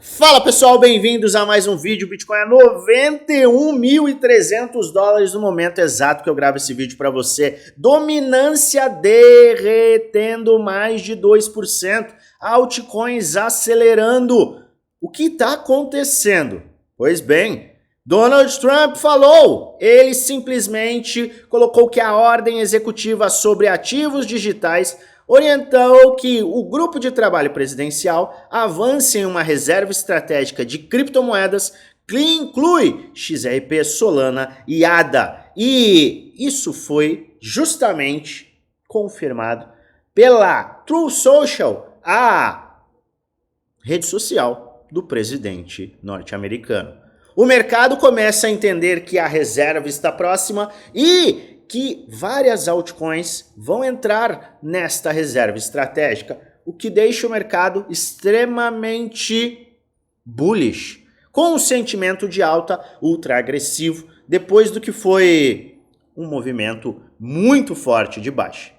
Fala pessoal, bem-vindos a mais um vídeo. Bitcoin a 91.300 dólares no momento exato que eu gravo esse vídeo para você. Dominância derretendo mais de 2%. Altcoins acelerando. O que está acontecendo? Pois bem, Donald Trump falou. Ele simplesmente colocou que a ordem executiva sobre ativos digitais orientou que o grupo de trabalho presidencial avance em uma reserva estratégica de criptomoedas que inclui XRP, Solana e ADA. E isso foi justamente confirmado pela Truth Social, a rede social do presidente norte-americano. O mercado começa a entender que a reserva está próxima e que várias altcoins vão entrar nesta reserva estratégica, o que deixa o mercado extremamente bullish, com um sentimento de alta ultra agressivo, depois do que foi um movimento muito forte de baixa.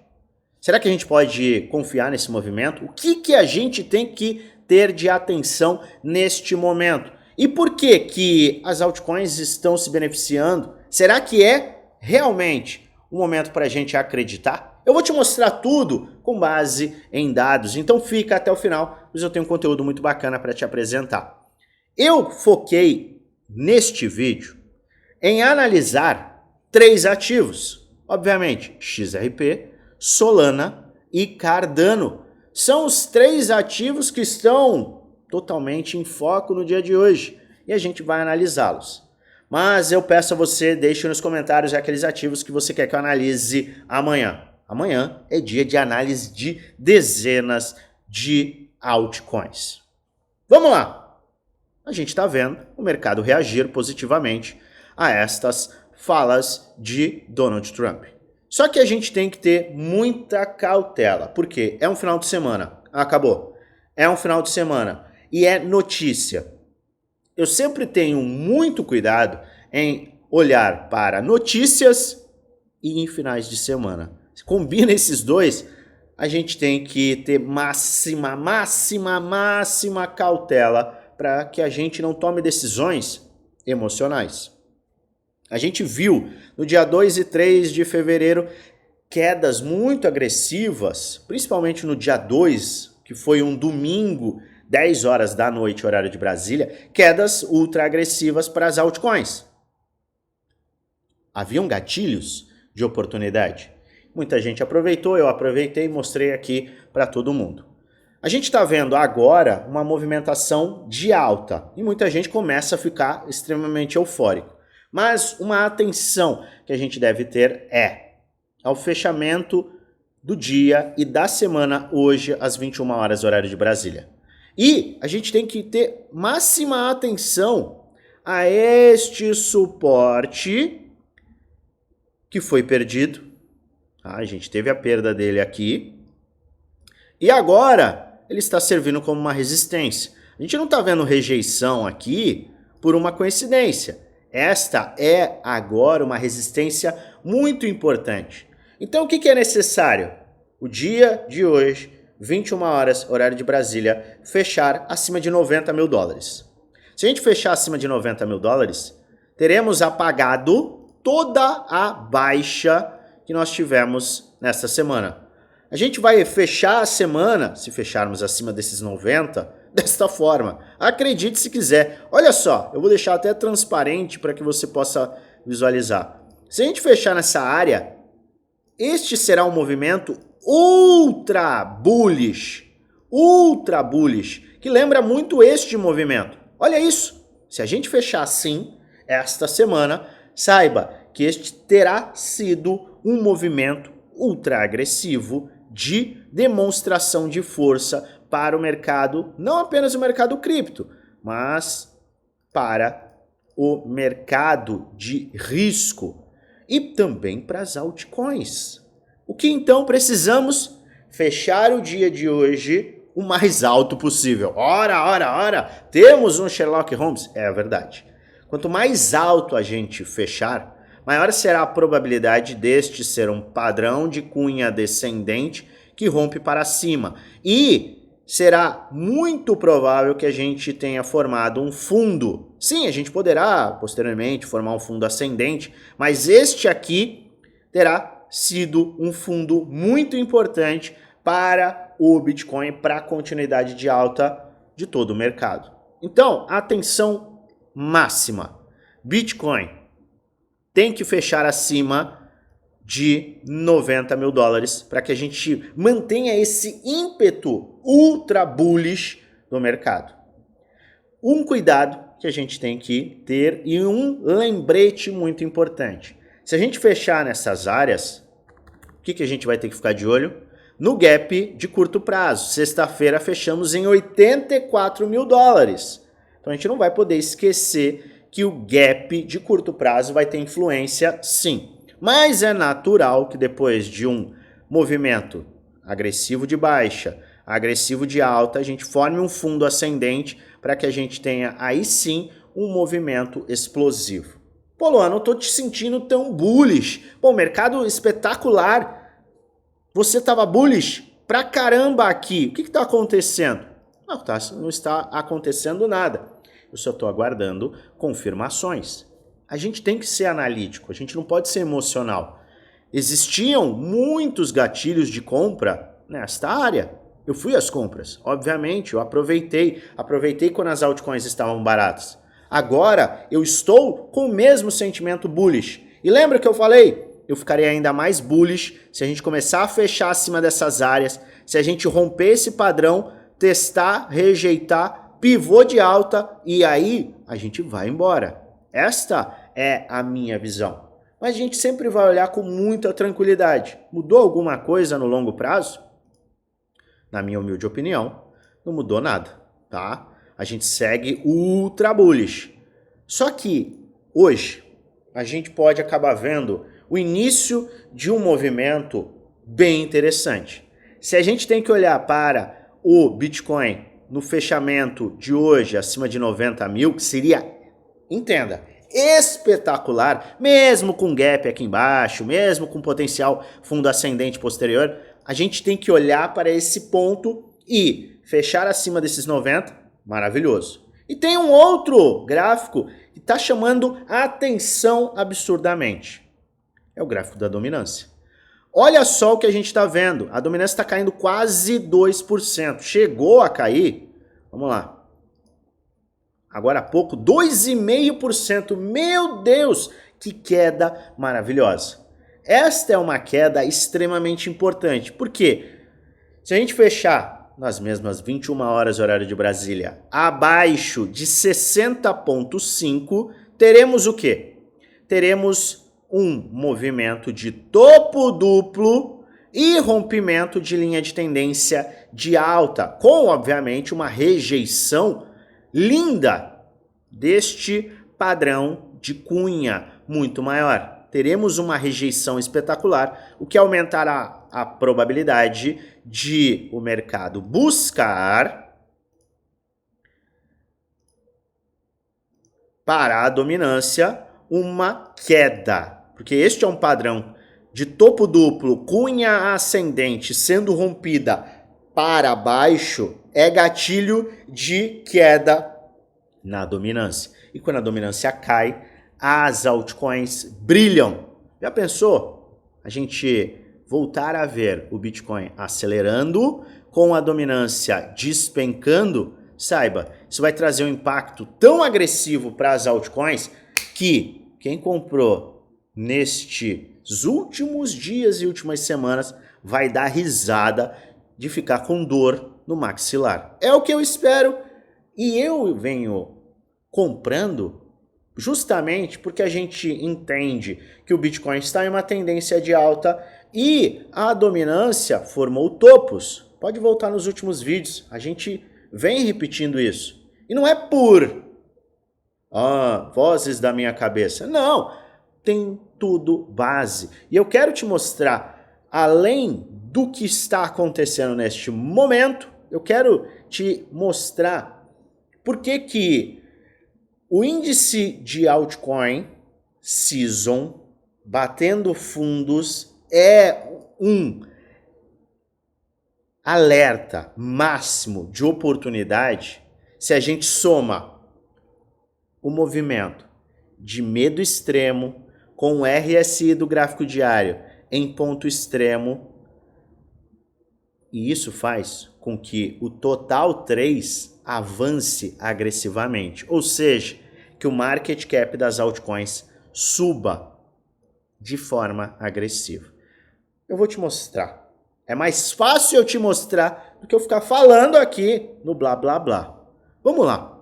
Será que a gente pode confiar nesse movimento? O que a gente tem que ter de atenção neste momento? E por que as altcoins estão se beneficiando? Será que é realmente um momento para a gente acreditar? Eu vou te mostrar tudo com base em dados, então fica até o final, pois eu tenho um conteúdo muito bacana para te apresentar. Eu foquei neste vídeo em analisar 3 ativos, obviamente XRP, Solana e Cardano. São os 3 ativos que estão totalmente em foco no dia de hoje e a gente vai analisá-los. Mas eu peço a você, deixe nos comentários aqueles ativos que você quer que eu analise amanhã. Amanhã é dia de análise de dezenas de altcoins. Vamos lá! A gente está vendo o mercado reagir positivamente a estas falas de Donald Trump. Só que a gente tem que ter muita cautela, porque é um final de semana. Acabou. É um final de semana e é notícia. Eu sempre tenho muito cuidado em olhar para notícias e em finais de semana. Se combina esses dois, a gente tem que ter máxima cautela para que a gente não tome decisões emocionais. A gente viu no dia 2 e 3 de fevereiro quedas muito agressivas, principalmente no dia 2, que foi um domingo, 10 horas da noite, horário de Brasília, quedas ultra agressivas para as altcoins. Haviam gatilhos de oportunidade. Muita gente aproveitou, eu aproveitei e mostrei aqui para todo mundo. A gente está vendo agora uma movimentação de alta e muita gente começa a ficar extremamente eufórico. Mas uma atenção que a gente deve ter é ao fechamento do dia e da semana hoje às 21 horas, horário de Brasília. E a gente tem que ter máxima atenção a este suporte que foi perdido. A gente teve a perda dele aqui. E agora ele está servindo como uma resistência. A gente não está vendo rejeição aqui por uma coincidência. Esta é agora uma resistência muito importante. Então o que é necessário? O dia de hoje, 21 horas, horário de Brasília, fechar acima de 90 mil dólares. Se a gente fechar acima de 90 mil dólares, teremos apagado toda a baixa que nós tivemos nesta semana. A gente vai fechar a semana, se fecharmos acima desses 90, desta forma. Acredite se quiser. Olha só, eu vou deixar até transparente para que você possa visualizar. Se a gente fechar nessa área, este será um movimento ultra bullish, que lembra muito este movimento. Olha isso, se a gente fechar assim, esta semana, saiba que este terá sido um movimento ultra agressivo de demonstração de força para o mercado, não apenas o mercado cripto, mas para o mercado de risco e também para as altcoins. O que então precisamos? Fechar o dia de hoje o mais alto possível. Ora, temos um Sherlock Holmes? É a verdade. Quanto mais alto a gente fechar, maior será a probabilidade deste ser um padrão de cunha descendente que rompe para cima. E será muito provável que a gente tenha formado um fundo. Sim, a gente poderá posteriormente formar um fundo ascendente, mas este aqui terá sido um fundo muito importante para o Bitcoin, para a continuidade de alta de todo o mercado. Então, atenção máxima. Bitcoin tem que fechar acima de 90 mil dólares para que a gente mantenha esse ímpeto ultra bullish do mercado. Um cuidado que a gente tem que ter e um lembrete muito importante. Se a gente fechar nessas áreas, o que a gente vai ter que ficar de olho? No gap de curto prazo. Sexta-feira fechamos em 84 mil dólares. Então a gente não vai poder esquecer que o gap de curto prazo vai ter influência sim. Mas é natural que depois de um movimento agressivo de baixa, agressivo de alta, a gente forme um fundo ascendente para que a gente tenha aí sim um movimento explosivo. Pô, Luan, não tô te sentindo tão bullish. Pô, mercado espetacular. Você tava bullish pra caramba aqui. O que tá acontecendo? Não está acontecendo nada. Eu só tô aguardando confirmações. A gente tem que ser analítico, a gente não pode ser emocional. Existiam muitos gatilhos de compra nesta área. Eu fui às compras, obviamente, eu aproveitei quando as altcoins estavam baratas. Agora eu estou com o mesmo sentimento bullish. E lembra que eu falei? Eu ficaria ainda mais bullish se a gente começar a fechar acima dessas áreas, se a gente romper esse padrão, testar, rejeitar, pivô de alta e aí a gente vai embora. Esta é a minha visão. Mas a gente sempre vai olhar com muita tranquilidade. Mudou alguma coisa no longo prazo? Na minha humilde opinião, não mudou nada, tá? A gente segue ultra bullish. Só que hoje a gente pode acabar vendo o início de um movimento bem interessante. Se a gente tem que olhar para o Bitcoin no fechamento de hoje acima de 90 mil, que seria, entenda, espetacular, mesmo com gap aqui embaixo, mesmo com potencial fundo ascendente posterior, a gente tem que olhar para esse ponto e fechar acima desses 90, maravilhoso. E tem um outro gráfico que está chamando a atenção absurdamente. É o gráfico da dominância. Olha só o que a gente está vendo. A dominância está caindo quase 2%. Chegou a cair, vamos lá. Agora há pouco, 2,5%. Meu Deus, que queda maravilhosa. Esta é uma queda extremamente importante. Por quê? Se a gente fechar nas mesmas 21 horas horário de Brasília, abaixo de 60,5, teremos o quê? Teremos um movimento de topo duplo e rompimento de linha de tendência de alta, com, obviamente, uma rejeição linda deste padrão de cunha muito maior. Teremos uma rejeição espetacular, o que aumentará a probabilidade de o mercado buscar para a dominância uma queda. Porque este é um padrão de topo duplo, cunha ascendente sendo rompida para baixo, é gatilho de queda na dominância. E quando a dominância cai, as altcoins brilham. Já pensou? A gente voltar a ver o Bitcoin acelerando, com a dominância despencando, saiba, isso vai trazer um impacto tão agressivo para as altcoins que quem comprou nestes últimos dias e últimas semanas vai dar risada de ficar com dor no maxilar. É o que eu espero e eu venho comprando justamente porque a gente entende que o Bitcoin está em uma tendência de alta e a dominância formou topos. Pode voltar nos últimos vídeos, a gente vem repetindo isso. E não é por vozes da minha cabeça, não, tem tudo base. E eu quero te mostrar, além do que está acontecendo neste momento, eu quero te mostrar por que o índice de altcoin Season batendo fundos é um alerta máximo de oportunidade se a gente soma o movimento de medo extremo com o RSI do gráfico diário em ponto extremo, e isso faz com que o total 3 avance agressivamente, ou seja, que o market cap das altcoins suba de forma agressiva. Eu vou te mostrar. É mais fácil eu te mostrar do que eu ficar falando aqui no blá blá blá. Vamos lá.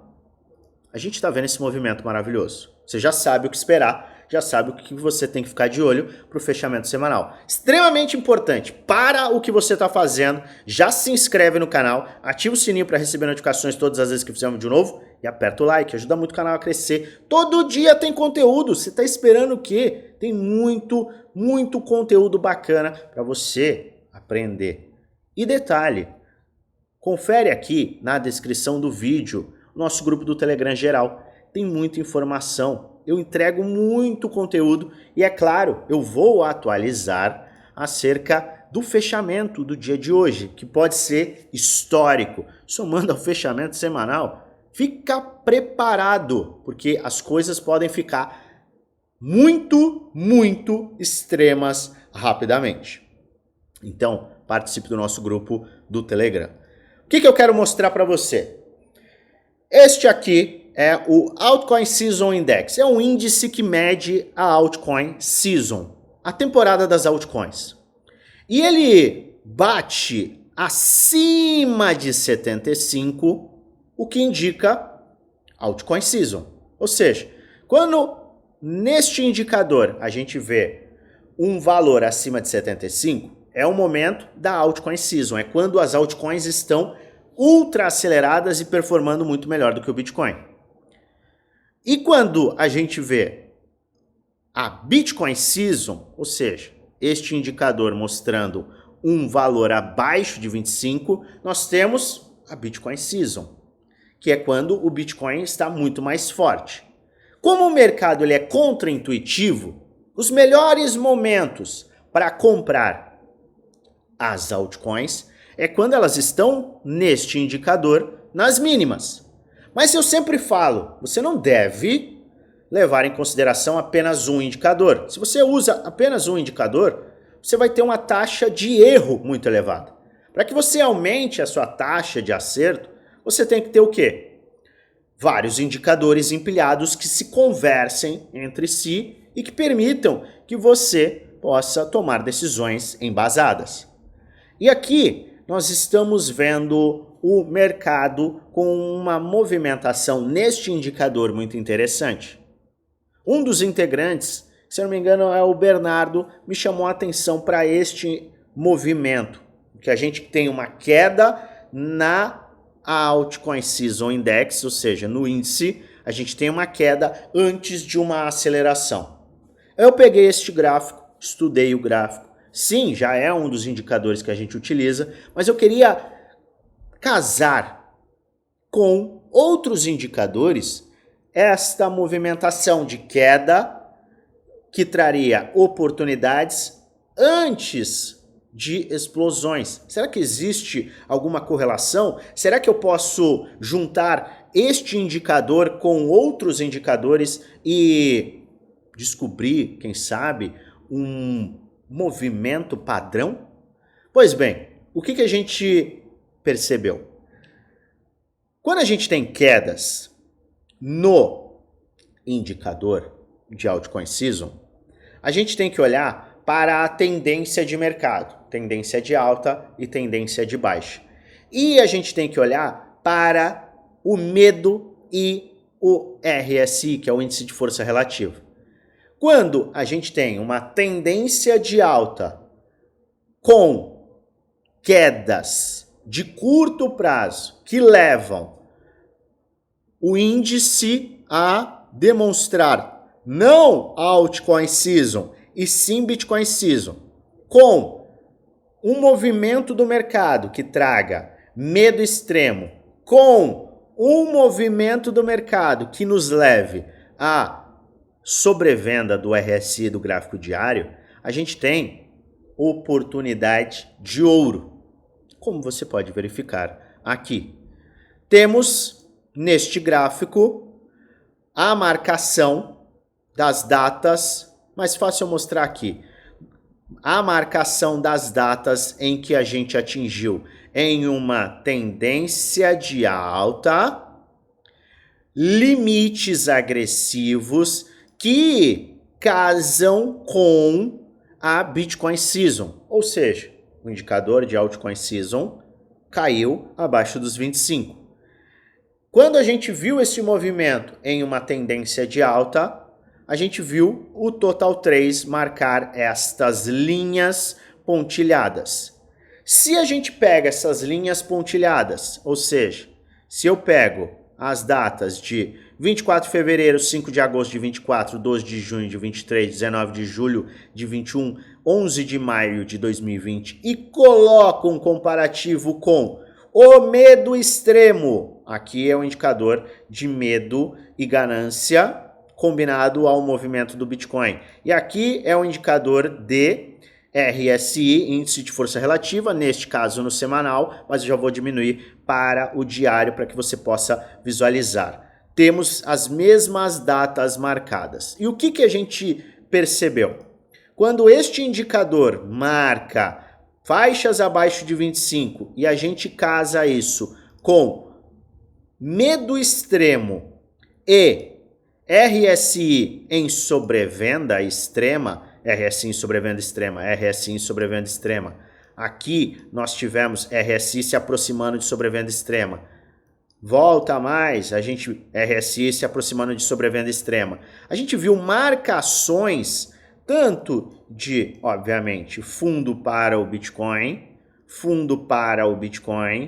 A gente está vendo esse movimento maravilhoso. Você já sabe o que esperar, já sabe o que você tem que ficar de olho para o fechamento semanal. Extremamente importante. Para o que você está fazendo, já se inscreve no canal, ativa o sininho para receber notificações todas as vezes que fizer um vídeo novo e aperta o like, ajuda muito o canal a crescer. Todo dia tem conteúdo. Você está esperando o quê? Tem muito conteúdo bacana para você aprender. E detalhe, confere aqui na descrição do vídeo o nosso grupo do Telegram geral. Tem muita informação, eu entrego muito conteúdo e, é claro, eu vou atualizar acerca do fechamento do dia de hoje, que pode ser histórico. Somando ao fechamento semanal, fica preparado, porque as coisas podem ficar muito extremas rapidamente. Então, participe do nosso grupo do Telegram. O que eu quero mostrar para você? Este aqui é o Altcoin Season Index. É um índice que mede a altcoin season, a temporada das altcoins. E ele bate acima de 75, o que indica altcoin season. Ou seja, quando neste indicador a gente vê um valor acima de 75, é o momento da altcoin season. É quando as altcoins estão ultra aceleradas e performando muito melhor do que o Bitcoin. E quando a gente vê a Bitcoin Season, ou seja, este indicador mostrando um valor abaixo de 25, nós temos a Bitcoin Season, que é quando o Bitcoin está muito mais forte. Como o mercado ele é contraintuitivo, os melhores momentos para comprar as altcoins é quando elas estão neste indicador nas mínimas. Mas eu sempre falo, você não deve levar em consideração apenas um indicador. Se você usa apenas um indicador, você vai ter uma taxa de erro muito elevada. Para que você aumente a sua taxa de acerto, você tem que ter o quê? Vários indicadores empilhados que se conversem entre si e que permitam que você possa tomar decisões embasadas. E aqui nós estamos vendo o mercado com uma movimentação neste indicador muito interessante. Um dos integrantes, se eu não me engano é o Bernardo, me chamou a atenção para este movimento, que a gente tem uma queda na Altcoin Season Index, ou seja, no índice, a gente tem uma queda antes de uma aceleração. Eu peguei este gráfico, estudei o gráfico. Sim, já é um dos indicadores que a gente utiliza, mas eu queria casar com outros indicadores esta movimentação de queda que traria oportunidades antes de explosões. Será que existe alguma correlação? Será que eu posso juntar este indicador com outros indicadores e descobrir, quem sabe, um movimento padrão? Pois bem, o que a gente percebeu? Quando a gente tem quedas no indicador de Altcoin Season, a gente tem que olhar para a tendência de mercado, tendência de alta e tendência de baixa. E a gente tem que olhar para o medo e o RSI, que é o índice de força relativa. Quando a gente tem uma tendência de alta com quedas de curto prazo que levam o índice a demonstrar não Altcoin Season e sim Bitcoin Season, com um movimento do mercado que traga medo extremo, com um movimento do mercado que nos leve a sobrevenda do RSI do gráfico diário, a gente tem oportunidade de ouro. como você pode verificar aqui. Temos neste gráfico a marcação das datas, mais fácil eu mostrar aqui. A marcação das datas em que a gente atingiu em uma tendência de alta, limites agressivos que casam com a Bitcoin Season, ou seja, o indicador de Altcoin Season caiu abaixo dos 25. Quando a gente viu esse movimento em uma tendência de alta, a gente viu o Total 3 marcar estas linhas pontilhadas. Se a gente pega essas linhas pontilhadas, ou seja, se eu pego as datas de 24 de fevereiro, 5 de agosto de 24, 12 de junho de 23, 19 de julho de 21, 11 de maio de 2020 e coloco um comparativo com o medo extremo, aqui é o indicador de medo e ganância combinado ao movimento do Bitcoin. E aqui é o indicador de RSI, Índice de Força Relativa, neste caso no semanal, mas eu já vou diminuir para o diário para que você possa visualizar. Temos as mesmas datas marcadas. E o que a gente percebeu? Quando este indicador marca faixas abaixo de 25 e a gente casa isso com medo extremo e RSI em sobrevenda extrema, RSI em sobrevenda extrema, RSI em sobrevenda extrema. Aqui nós tivemos RSI se aproximando de sobrevenda extrema. Volta mais, a gente RSI se aproximando de sobrevenda extrema. A gente viu marcações tanto de, obviamente, fundo para o Bitcoin,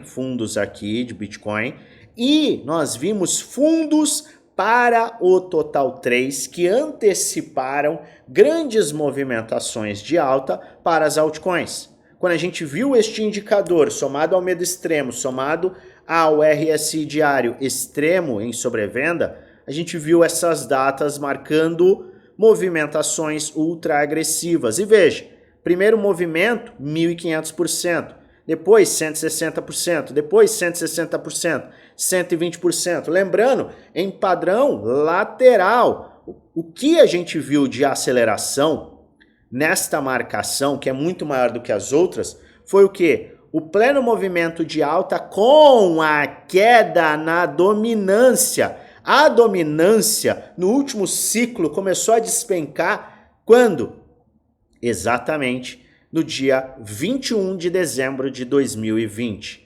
fundos aqui de Bitcoin, e nós vimos fundos para o Total 3 que anteciparam grandes movimentações de alta para as altcoins. Quando a gente viu este indicador somado ao medo extremo, somado ao RSI diário extremo em sobrevenda, a gente viu essas datas marcando movimentações ultra agressivas. E veja, primeiro movimento 1.500%, depois 160%, depois 160%, 120%. Lembrando, em padrão lateral, o que a gente viu de aceleração nesta marcação, que é muito maior do que as outras, foi o quê? O pleno movimento de alta com a queda na dominância. A dominância no último ciclo começou a despencar quando? Exatamente no dia 21 de dezembro de 2020.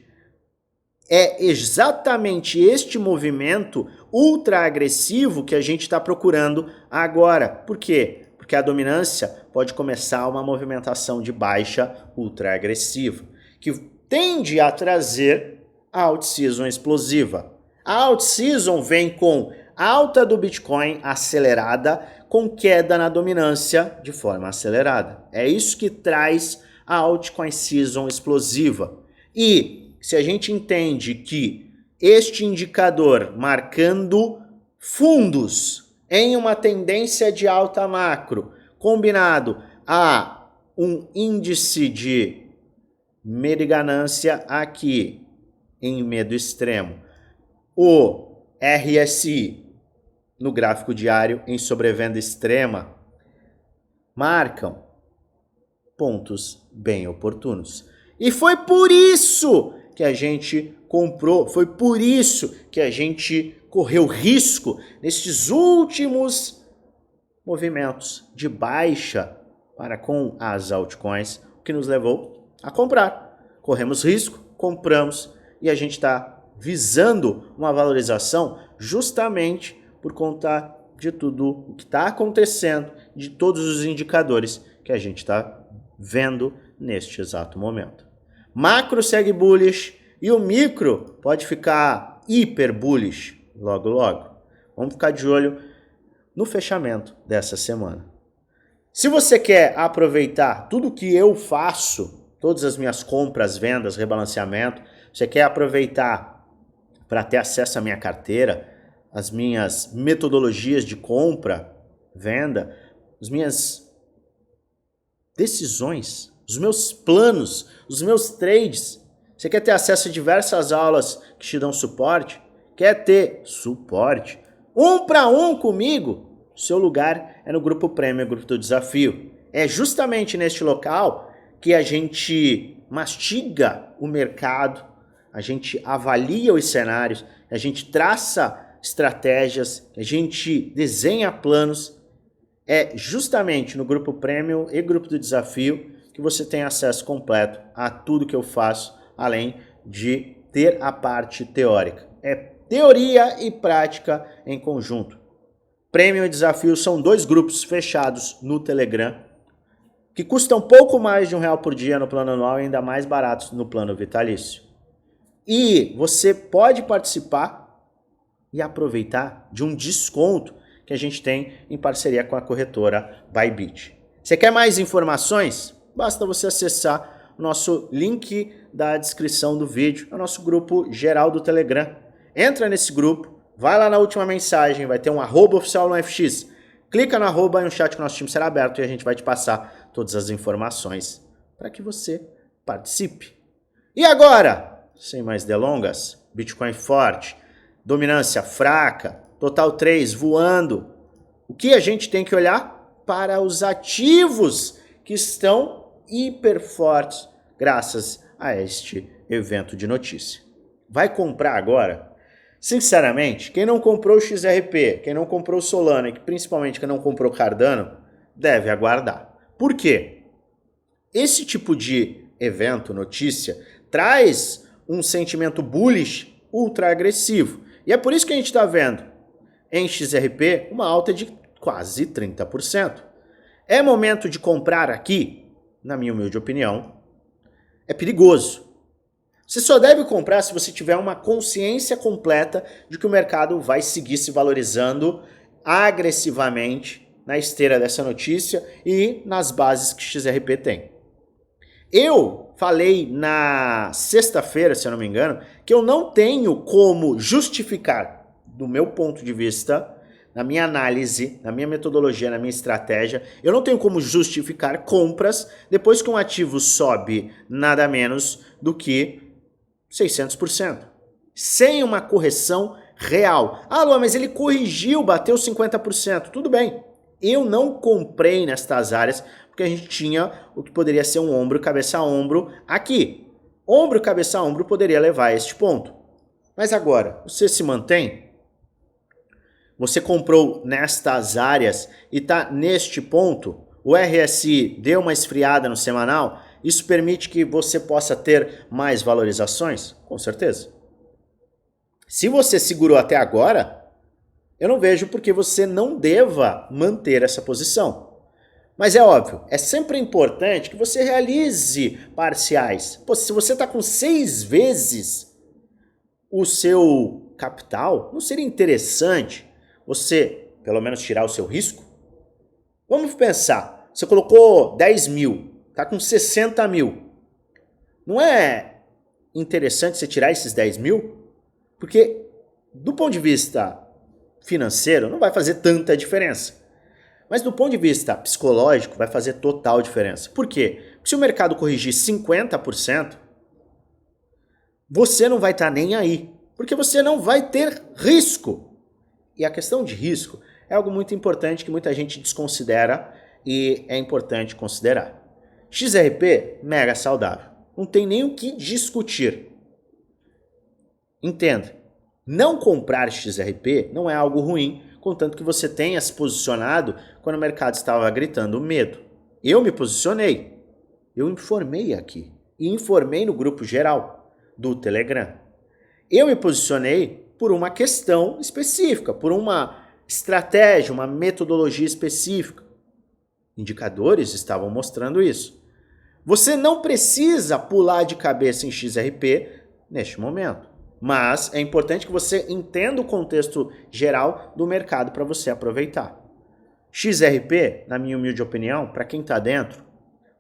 É exatamente este movimento ultra agressivo que a gente está procurando agora. Por quê? Porque a dominância pode começar uma movimentação de baixa ultra agressiva, que tende a trazer a alt-season explosiva. A alt-season vem com alta do Bitcoin acelerada, com queda na dominância de forma acelerada. É isso que traz a altcoin season explosiva. E se a gente entende que este indicador marcando fundos em uma tendência de alta macro, combinado a um índice de medo e ganância aqui em medo extremo, o RSI no gráfico diário em sobrevenda extrema, marcam pontos bem oportunos. E foi por isso que a gente comprou, foi por isso que a gente correu risco nesses últimos movimentos de baixa para com as altcoins, o que nos levou a comprar. Corremos risco, compramos e a gente está visando uma valorização justamente por conta de tudo o que está acontecendo, de todos os indicadores que a gente está vendo neste exato momento. Macro segue bullish e o micro pode ficar hiper bullish logo logo. Vamos ficar de olho no fechamento dessa semana. Se você quer aproveitar tudo que eu faço, todas as minhas compras, vendas, rebalanceamento, você quer aproveitar para ter acesso à minha carteira, as minhas metodologias de compra, venda, as minhas decisões, os meus planos, os meus trades, Você quer ter acesso a diversas aulas que te dão suporte? Quer ter suporte? 1 para 1 comigo? Seu lugar é no Grupo Premium, Grupo do Desafio. É justamente neste local que a gente mastiga o mercado, a gente avalia os cenários, a gente traça estratégias, a gente desenha planos. É justamente no Grupo Premium e Grupo do Desafio que você tem acesso completo a tudo que eu faço, além de ter a parte teórica. É teoria e prática em conjunto. Premium e Desafio são 2 grupos fechados no Telegram, que custam pouco mais de R$1 por dia no plano anual e ainda mais baratos no plano vitalício. E você pode participar e aproveitar de um desconto que a gente tem em parceria com a corretora Bybit. Você quer mais informações? Basta você acessar o nosso link da descrição do vídeo, é o nosso grupo geral do Telegram. Entra nesse grupo, vai lá na última mensagem, vai ter um @oficial no FX. Clica no arroba e um chat com o nosso time será aberto e a gente vai te passar todas as informações para que você participe. E agora, sem mais delongas, Bitcoin forte, dominância fraca, total 3 voando. O que a gente tem que olhar? Para os ativos que estão hiper fortes graças a este evento de notícia. Vai comprar agora? Sinceramente, quem não comprou o XRP, quem não comprou o Solana e principalmente quem não comprou o Cardano, deve aguardar. Por quê? Esse tipo de evento, notícia, traz um sentimento bullish ultra agressivo. E é por isso que a gente está vendo em XRP uma alta de quase 30%. É momento de comprar aqui? Na minha humilde opinião, é perigoso. Você só deve comprar se você tiver uma consciência completa de que o mercado vai seguir se valorizando agressivamente na esteira dessa notícia e nas bases que XRP tem. Eu falei na sexta-feira, se eu não me engano, que eu não tenho como justificar, do meu ponto de vista, na minha análise, na minha metodologia, na minha estratégia, eu não tenho como justificar compras depois que um ativo sobe nada menos do que 600%. Sem uma correção real. Ah, Luan, mas ele corrigiu, bateu 50%. Tudo bem. Eu não comprei nestas áreas porque a gente tinha o que poderia ser um ombro, cabeça a ombro aqui. Ombro, cabeça a ombro poderia levar a este ponto. Mas agora, você se mantém? Você comprou nestas áreas e está neste ponto? O RSI deu uma esfriada no semanal? Isso permite que você possa ter mais valorizações? Com certeza. Se você segurou até agora, eu não vejo por que você não deva manter essa posição. Mas é óbvio, é sempre importante que você realize parciais. Pô, se você está com 6 vezes o seu capital, não seria interessante você, pelo menos, tirar o seu risco? Vamos pensar, você colocou 10 mil, está com 60 mil. Não é interessante você tirar esses 10 mil? Porque, do ponto de vista financeiro, não vai fazer tanta diferença. Mas do ponto de vista psicológico, vai fazer total diferença. Por quê? Porque se o mercado corrigir 50%, você não vai estar nem aí. Porque você não vai ter risco. E a questão de risco é algo muito importante que muita gente desconsidera e é importante considerar. XRP, mega saudável. Não tem nem o que discutir. Entenda, não comprar XRP não é algo ruim, contanto que você tenha se posicionado quando o mercado estava gritando medo. Eu me posicionei, eu informei aqui e informei no grupo geral do Telegram. Eu me posicionei por uma questão específica, por uma estratégia, uma metodologia específica. Indicadores estavam mostrando isso. Você não precisa pular de cabeça em XRP neste momento. Mas é importante que você entenda o contexto geral do mercado para você aproveitar. XRP, na minha humilde opinião, para quem está dentro,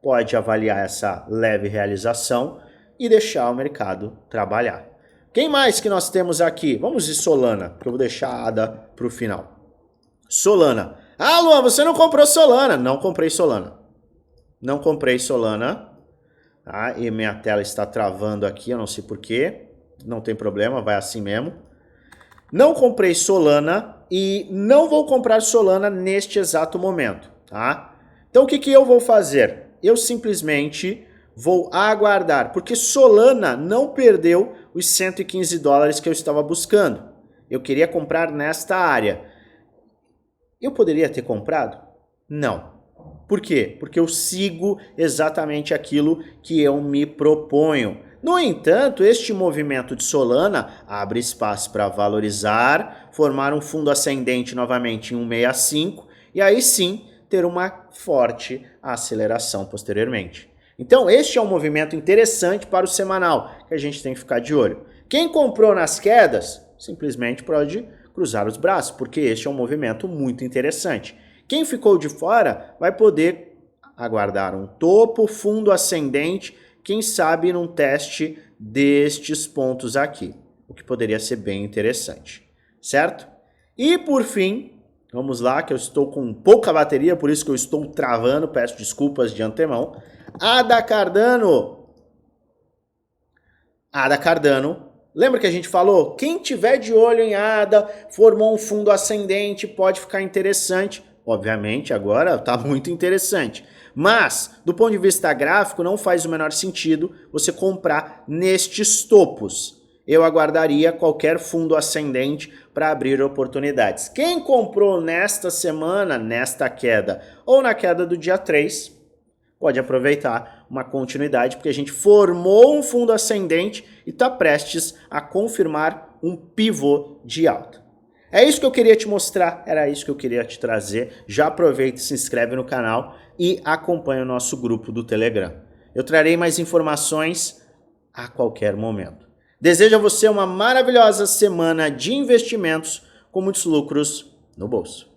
pode avaliar essa leve realização e deixar o mercado trabalhar. Quem mais que nós temos aqui? Vamos de Solana, que eu vou deixar a ADA para o final. Solana. Ah, Luan, você não comprou Solana. Não comprei Solana. Não comprei Solana. tá? E minha tela está travando aqui, eu não sei porquê. Não tem problema, vai assim mesmo. Não comprei Solana e não vou comprar Solana neste exato momento, tá? Então o que eu vou fazer? Eu simplesmente vou aguardar, porque Solana não perdeu os 115 dólares que eu estava buscando. Eu queria comprar nesta área. Eu poderia ter comprado? Não. Por quê? Porque eu sigo exatamente aquilo que eu me proponho. No entanto, este movimento de Solana abre espaço para valorizar, formar um fundo ascendente novamente em 165 e aí sim ter uma forte aceleração posteriormente. Então, este é um movimento interessante para o semanal, que a gente tem que ficar de olho. Quem comprou nas quedas, simplesmente pode cruzar os braços, porque este é um movimento muito interessante. Quem ficou de fora vai poder aguardar um topo, fundo ascendente, quem sabe num teste destes pontos aqui, o que poderia ser bem interessante, certo? E por fim, vamos lá, que eu estou com pouca bateria, por isso que eu estou travando, peço desculpas de antemão. Ada Cardano. Ada Cardano. Lembra que a gente falou? Quem tiver de olho em ADA, formou um fundo ascendente, pode ficar interessante. Obviamente, agora está muito interessante. Mas, do ponto de vista gráfico, não faz o menor sentido você comprar nestes topos. Eu aguardaria qualquer fundo ascendente para abrir oportunidades. Quem comprou nesta semana, nesta queda, ou na queda do dia 3, pode aproveitar uma continuidade, porque a gente formou um fundo ascendente e está prestes a confirmar um pivô de alta. É isso que eu queria te mostrar, era isso que eu queria te trazer. Já aproveita, se inscreve no canal e acompanha o nosso grupo do Telegram. Eu trarei mais informações a qualquer momento. Desejo a você uma maravilhosa semana de investimentos com muitos lucros no bolso.